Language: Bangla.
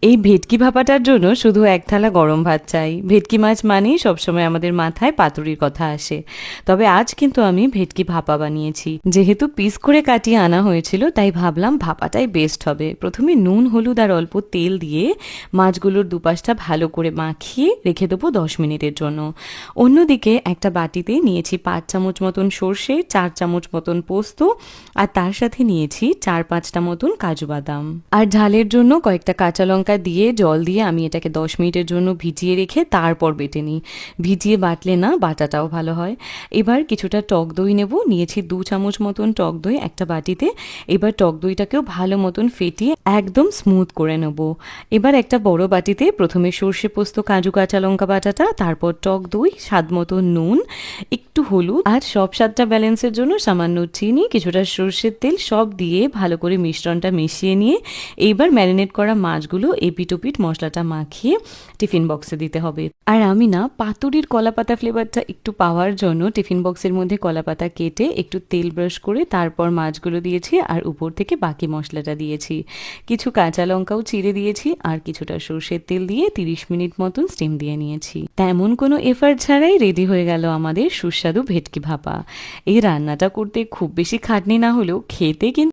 এই ভেটকি ভাপাটার জন্য শুধু এক থালা গরম ভাত চাই। ভেটকি মাছ মানেই সবসময় আমাদের মাথায় পাতুরির কথা আসে, তবে আজ কিন্তু আমি ভেটকি ভাপা বানিয়েছি। যেহেতু পিস করে কাটিয়ে আনা হয়েছিল তাই ভাবলাম ভাপাটাই বেস্ট হবে। প্রথমে নুন হলুদ আর অল্প তেল দিয়ে মাছগুলোর দুপাশটা ভালো করে মাখিয়ে রেখে দেবো 10 মিনিটের জন্য। অন্যদিকে একটা বাটিতে নিয়েছি 5 চামচ মতন সর্ষে, 4 চামচ মতন পোস্ত, আর তার সাথে নিয়েছি 4-5টা মতন কাজু বাদাম। আর ঝালের জন্য কয়েকটা কাঁচা লঙ্কা দিয়ে জল দিয়ে আমি এটাকে 10 মিনিটের জন্য ভিজিয়ে রেখে তারপর বেটে নিই। ভিজিয়ে বাটলে না বাটাটাও ভালো হয়। এবার কিছুটা টক দই নেব, নিয়েছি 2 চামচ মতন টক দই একটা বাটিতে। এবার টক দইটাকেও ভালো মতন ফেটিয়ে একদম স্মুথ করে নেব। এবার একটা বড় বাটিতে প্রথমে সর্ষে পোস্ত কাজু কাঁচা লঙ্কা বাটাটা, তারপর টক দই, স্বাদ মতো নুন, একটু হলুদ আর সব স্বাদটা ব্যালেন্সের জন্য সামান্য চিনি, কিছুটা সর্ষের তেল সব দিয়ে ভালো করে মিশ্রণটা মিশিয়ে নিয়ে এইবার ম্যারিনেট করা মাছগুলো এপিট ওপিট মশলাটা মাখিয়ে টিফিন বক্সে দিতে হবে। আর আমি না পাতুরির কলাপাতা ফ্লেভারটা একটু পাওয়ার জন্য টিফিন বক্সের মধ্যে কলাপাতা কেটে একটু তেল ব্রাশ করে তারপর মাছগুলো দিয়েছি আর উপর থেকে বাকি মশলাটা দিয়েছি। কিছু কাঁচা লঙ্কাও চিড়ে দিয়েছি আর কিছুটা সর্ষের তেল দিয়ে 30 মিনিট মতন স্টিম দিয়ে নিয়েছি। তেমন কোনো এফার্ট ছাড়াই রেডি হয়ে গেল আমাদের সুস্বাদু ভেটকি ভাপা। এই রান্নাটা করতে খুব বেশি খাটনি না হলেও খেতে কিন্তু